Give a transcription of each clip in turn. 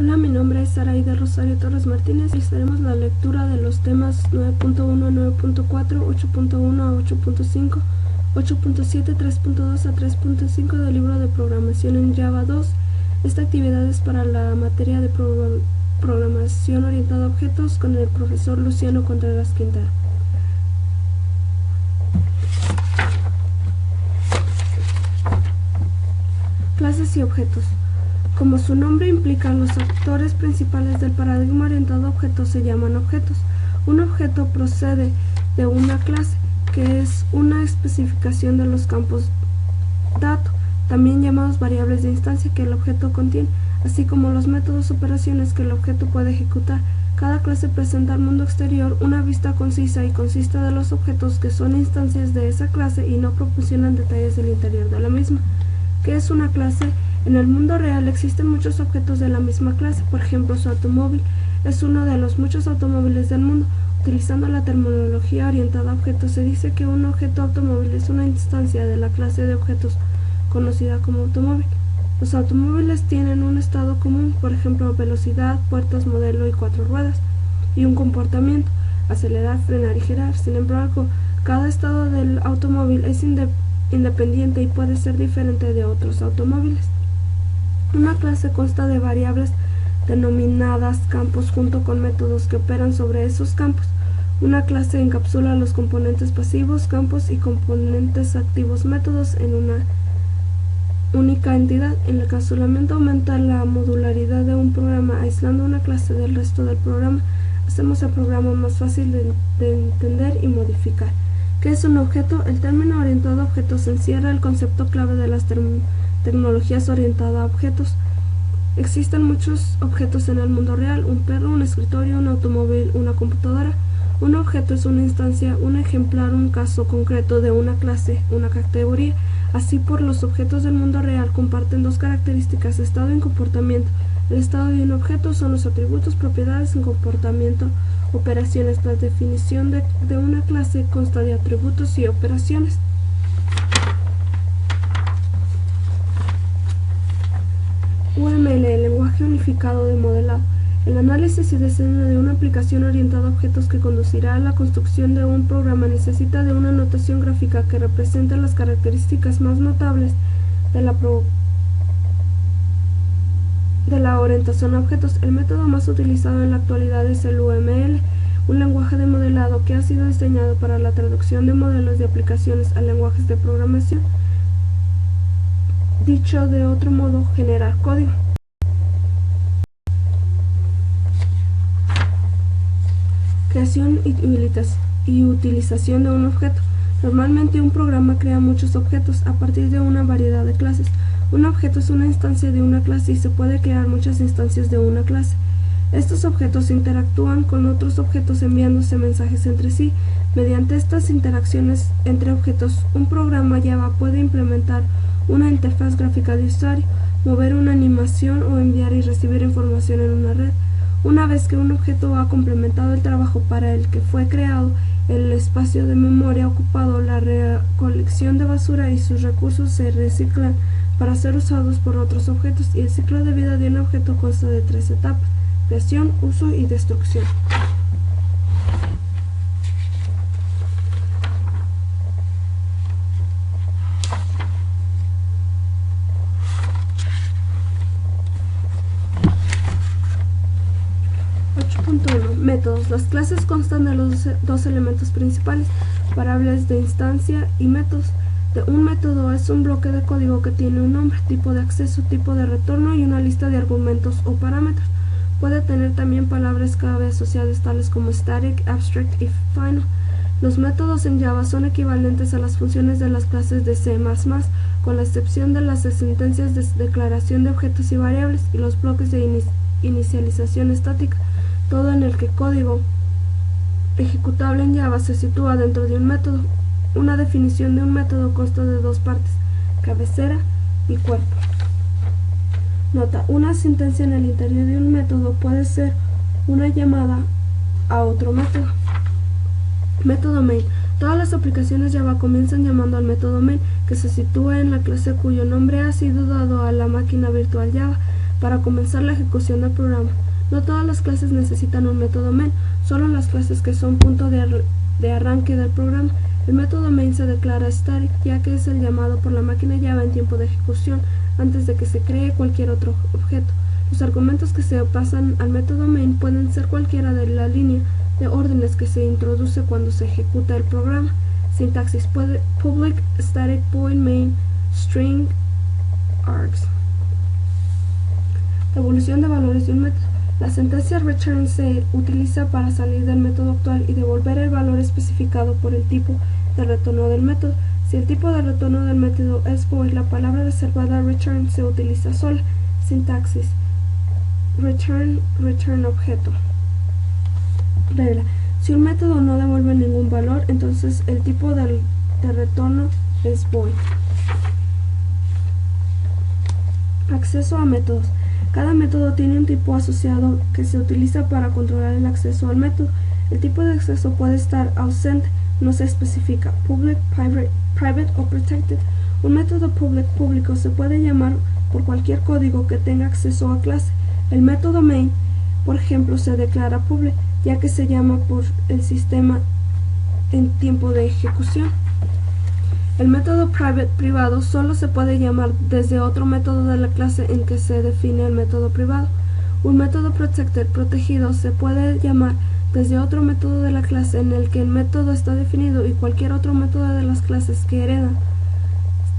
Hola, mi nombre es Saraida Rosario Torres Martínez y estaremos la lectura de los temas 9.1 a 9.4, 8.1 a 8.5, 8.7, 3.2 a 3.5 del libro de programación en Java 2. Esta actividad es para la materia de programación orientada a objetos con el profesor Luciano Contreras Quintero. Clases y objetos. Como su nombre implica, los actores principales del paradigma orientado a objetos se llaman objetos. Un objeto procede de una clase, que es una especificación de los campos dato, también llamados variables de instancia, que el objeto contiene, así como los métodos o operaciones que el objeto puede ejecutar. Cada clase presenta al mundo exterior una vista concisa y consiste de los objetos que son instancias de esa clase y no proporcionan detalles del interior de la misma. ¿Qué es una clase? En el mundo real existen muchos objetos de la misma clase. Por ejemplo, su automóvil es uno de los muchos automóviles del mundo. Utilizando la terminología orientada a objetos, se dice que un objeto automóvil es una instancia de la clase de objetos conocida como automóvil. Los automóviles tienen un estado común, por ejemplo, velocidad, puertas, modelo y 4 ruedas, y un comportamiento: acelerar, frenar y girar. Sin embargo, cada estado del automóvil es independiente y puede ser diferente de otros automóviles. Una clase consta de variables denominadas campos junto con métodos que operan sobre esos campos. Una clase encapsula los componentes pasivos, campos, y componentes activos, métodos, en una única entidad. El encapsulamiento aumenta la modularidad de un programa. Aislando una clase del resto del programa, hacemos el programa más fácil de entender y modificar. ¿Qué es un objeto? El término orientado a objetos encierra el concepto clave de las tecnologías orientadas a objetos. Existen muchos objetos en el mundo real: un perro, un escritorio, un automóvil, una computadora. Un objeto es una instancia, un ejemplar, un caso concreto de una clase, una categoría. Así, por los objetos del mundo real comparten dos características: estado y comportamiento. El estado de un objeto son los atributos, propiedades, y comportamiento, operaciones. La definición de una clase consta de atributos y operaciones. UML, el lenguaje unificado de modelado. El análisis y diseño de una aplicación orientada a objetos que conducirá a la construcción de un programa necesita de una notación gráfica que represente las características más notables de la orientación a objetos. El método más utilizado en la actualidad es el UML, un lenguaje de modelado que ha sido diseñado para la traducción de modelos de aplicaciones a lenguajes de programación. Dicho de otro modo, generar código. Creación y utilización de un objeto. Normalmente un programa crea muchos objetos a partir de una variedad de clases. Un objeto es una instancia de una clase y se puede crear muchas instancias de una clase. Estos objetos interactúan con otros objetos enviándose mensajes entre sí. Mediante estas interacciones entre objetos, un programa Java puede implementar una interfaz gráfica de usuario, mover una animación o enviar y recibir información en una red. Una vez que un objeto ha complementado el trabajo para el que fue creado, el espacio de memoria ocupado, la recolección de basura y sus recursos se reciclan para ser usados por otros objetos, y el ciclo de vida de un objeto consta de 3 etapas: creación, uso y destrucción. Métodos. Las clases constan de los dos elementos principales: variables de instancia y métodos. Un método es un bloque de código que tiene un nombre, tipo de acceso, tipo de retorno y una lista de argumentos o parámetros. Puede tener también palabras clave asociadas tales como static, abstract y final. Los métodos en Java son equivalentes a las funciones de las clases de C++, con la excepción de las sentencias de declaración de objetos y variables y los bloques de inicialización estática. Todo en el que código ejecutable en Java se sitúa dentro de un método. Una definición de un método consta de dos partes: cabecera y cuerpo. Nota: una sentencia en el interior de un método puede ser una llamada a otro método. Método main. Todas las aplicaciones Java comienzan llamando al método main, que se sitúa en la clase cuyo nombre ha sido dado a la máquina virtual Java. para comenzar la ejecución del programa. No todas las clases necesitan un método main, solo las clases que son punto de arranque del programa. El método main se declara static, ya que es el llamado por la máquina Java en tiempo de ejecución, antes de que se cree cualquier otro objeto. Los argumentos que se pasan al método main pueden ser cualquiera de la línea de órdenes que se introduce cuando se ejecuta el programa. Sintaxis: public static void main string args. Devolución de valores de un método. La sentencia return se utiliza para salir del método actual y devolver el valor especificado por el tipo de retorno del método. Si el tipo de retorno del método es void, la palabra reservada return se utiliza sola. Sintaxis: return objeto. Regla: si un método no devuelve ningún valor, entonces el tipo de retorno es void. Acceso a métodos. Cada método tiene un tipo asociado que se utiliza para controlar el acceso al método. El tipo de acceso puede estar ausente, no se especifica, public, private o protected. Un método public público se puede llamar por cualquier código que tenga acceso a clase. El método main, por ejemplo, se declara public, ya que se llama por el sistema en tiempo de ejecución. El método private privado solo se puede llamar desde otro método de la clase en que se define el método privado. Un método protected protegido se puede llamar desde otro método de la clase en el que el método está definido, y cualquier otro método de las clases que heredan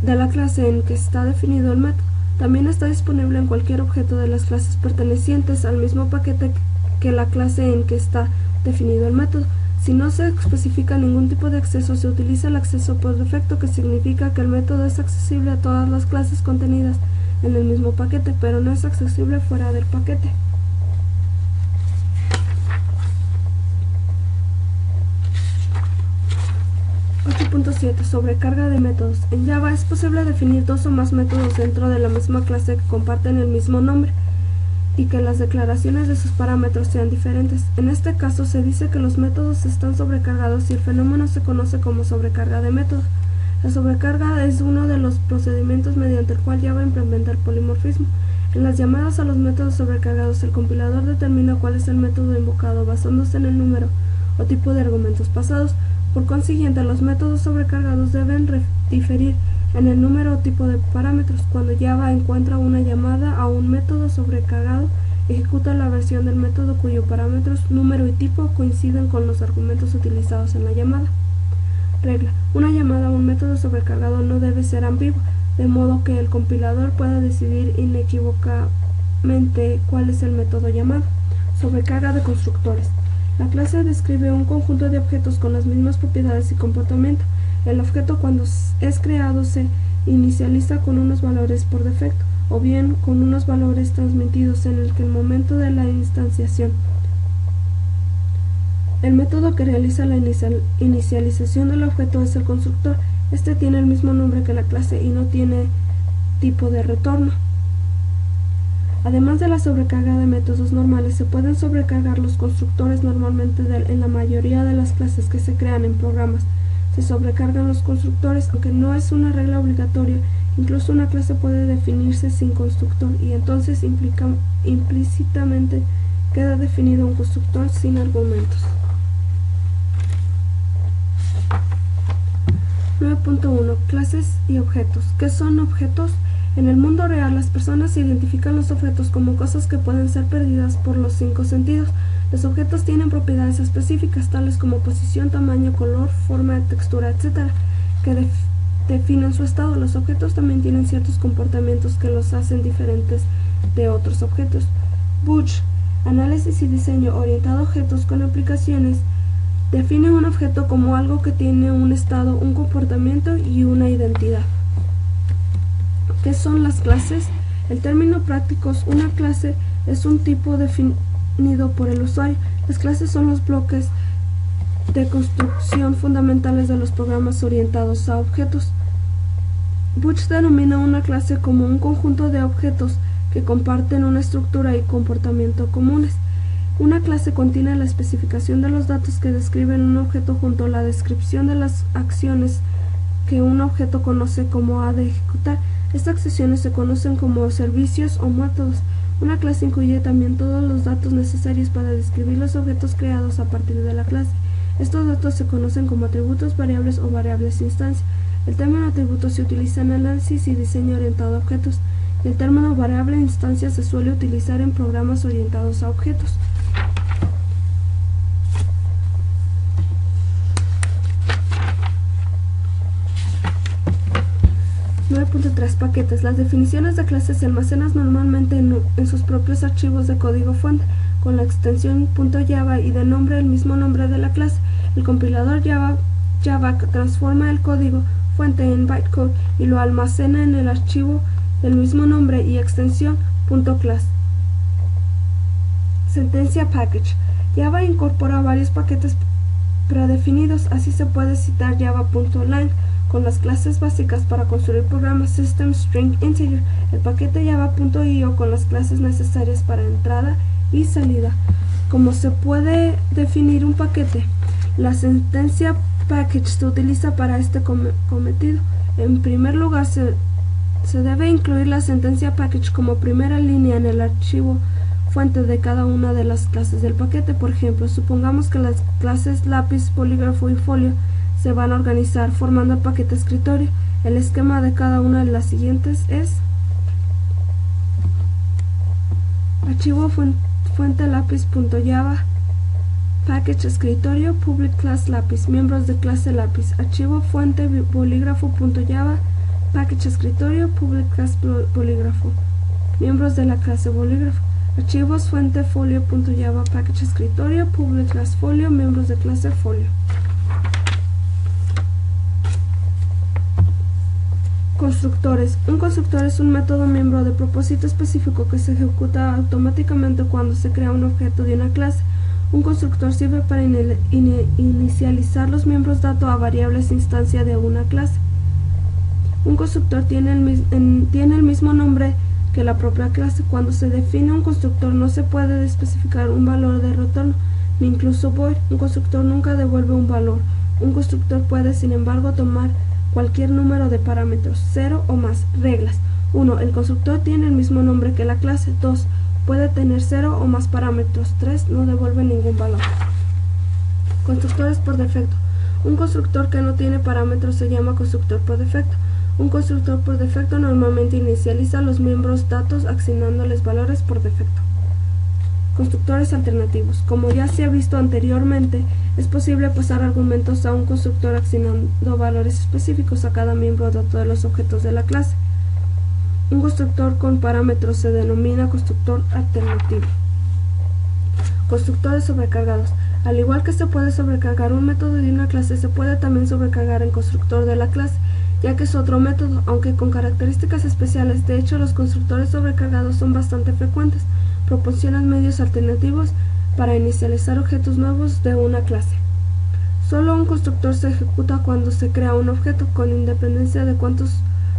de la clase en que está definido el método. También está disponible en cualquier objeto de las clases pertenecientes al mismo paquete que la clase en que está definido el método. Si no se especifica ningún tipo de acceso, se utiliza el acceso por defecto, que significa que el método es accesible a todas las clases contenidas en el mismo paquete, pero no es accesible fuera del paquete. Sobrecarga de métodos. En Java es posible definir dos o más métodos dentro de la misma clase que comparten el mismo nombre y que las declaraciones de sus parámetros sean diferentes. En este caso se dice que los métodos están sobrecargados y el fenómeno se conoce como sobrecarga de métodos. La sobrecarga es uno de los procedimientos mediante el cual Java implementa el polimorfismo. En las llamadas a los métodos sobrecargados, el compilador determina cuál es el método invocado basándose en el número o tipo de argumentos pasados. Por consiguiente, los métodos sobrecargados deben diferir en el número o tipo de parámetros. Cuando Java encuentra una llamada a un método sobrecargado, ejecuta la versión del método cuyos parámetros, número y tipo coinciden con los argumentos utilizados en la llamada. Regla: una llamada a un método sobrecargado no debe ser ambigua, de modo que el compilador pueda decidir inequívocamente cuál es el método llamado. Sobrecarga de constructores. La clase describe un conjunto de objetos con las mismas propiedades y comportamiento. El objeto, cuando es creado, se inicializa con unos valores por defecto, o bien con unos valores transmitidos en el momento de la instanciación. El método que realiza la inicialización del objeto es el constructor. Este tiene el mismo nombre que la clase y no tiene tipo de retorno. Además de la sobrecarga de métodos normales, se pueden sobrecargar los constructores normalmente en la mayoría de las clases que se crean en programas. Se sobrecargan los constructores, aunque no es una regla obligatoria. Incluso una clase puede definirse sin constructor y entonces implícitamente queda definido un constructor sin argumentos. 9.1. Clases y objetos. ¿Qué son objetos? En el mundo real, las personas identifican los objetos como cosas que pueden ser perdidas por los 5 sentidos. Los objetos tienen propiedades específicas, tales como posición, tamaño, color, forma, textura, etc., que definen su estado. Los objetos también tienen ciertos comportamientos que los hacen diferentes de otros objetos. Butch, análisis y diseño orientado a objetos con aplicaciones, define un objeto como algo que tiene un estado, un comportamiento y una identidad. ¿Qué son las clases? El término práctico es una clase es un tipo definido por el usuario. Las clases son los bloques de construcción fundamentales de los programas orientados a objetos. Butch denomina una clase como un conjunto de objetos que comparten una estructura y comportamiento comunes. Una clase contiene la especificación de los datos que describen un objeto junto a la descripción de las acciones que un objeto conoce como ha de ejecutar. Estas acciones se conocen como servicios o métodos. Una clase incluye también todos los datos necesarios para describir los objetos creados a partir de la clase. Estos datos se conocen como atributos, variables o variables instancia. El término atributo se utiliza en análisis y diseño orientado a objetos. El término variable instancia se suele utilizar en programas orientados a objetos. 9.3 Paquetes. Las definiciones de clases se almacenan normalmente en sus propios archivos de código fuente, con la extensión .java y de nombre el mismo nombre de la clase. El compilador Java transforma el código fuente en bytecode y lo almacena en el archivo del mismo nombre y extensión .class. Sentencia package. Java incorpora varios paquetes predefinidos, así se puede citar java.lang con las clases básicas para construir programas System String Integer, el paquete java.io con las clases necesarias para entrada y salida. ¿Cómo se puede definir un paquete? La sentencia package se utiliza para este cometido. En primer lugar, se debe incluir la sentencia package como primera línea en el archivo fuente de cada una de las clases del paquete. Por ejemplo, supongamos que las clases lápiz, bolígrafo y folio se van a organizar formando el paquete escritorio. El esquema de cada una de las siguientes es: archivo fuente lápiz.java, package escritorio, public class lápiz, miembros de clase lápiz, archivo fuente bolígrafo.java, package escritorio, public class bolígrafo, miembros de la clase bolígrafo, archivos fuente folio.java, package escritorio, public class folio, miembros de clase folio. Constructores. Un constructor es un método miembro de propósito específico que se ejecuta automáticamente cuando se crea un objeto de una clase. Un constructor sirve para inicializar los miembros datos a variables instancia de una clase. Un constructor tiene el mismo nombre que la propia clase. Cuando se define un constructor no se puede especificar un valor de retorno, ni incluso void. Un constructor nunca devuelve un valor. Un constructor puede, sin embargo, tomar cualquier número de parámetros, 0 o más. Reglas. 1. El constructor tiene el mismo nombre que la clase. 2. Puede tener 0 o más parámetros. 3. No devuelve ningún valor. Constructores por defecto. Un constructor que no tiene parámetros se llama constructor por defecto. Un constructor por defecto normalmente inicializa los miembros datos asignándoles valores por defecto. Constructores alternativos. Como ya se ha visto anteriormente, es posible pasar argumentos a un constructor asignando valores específicos a cada miembro dato de los objetos de la clase. Un constructor con parámetros se denomina constructor alternativo. Constructores sobrecargados. Al igual que se puede sobrecargar un método de una clase, se puede también sobrecargar el constructor de la clase, ya que es otro método, aunque con características especiales. De hecho, los constructores sobrecargados son bastante frecuentes. Proporcionan medios alternativos para inicializar objetos nuevos de una clase. Solo un constructor se ejecuta cuando se crea un objeto, con independencia de cuántos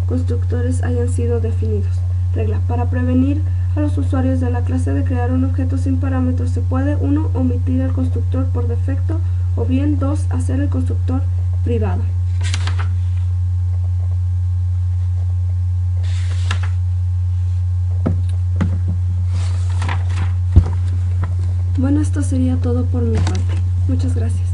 constructores hayan sido definidos. Regla. Para prevenir a los usuarios de la clase de crear un objeto sin parámetros, se puede 1. Omitir el constructor por defecto, o bien 2. Hacer el constructor privado. Bueno, esto sería todo por mi parte. Muchas gracias.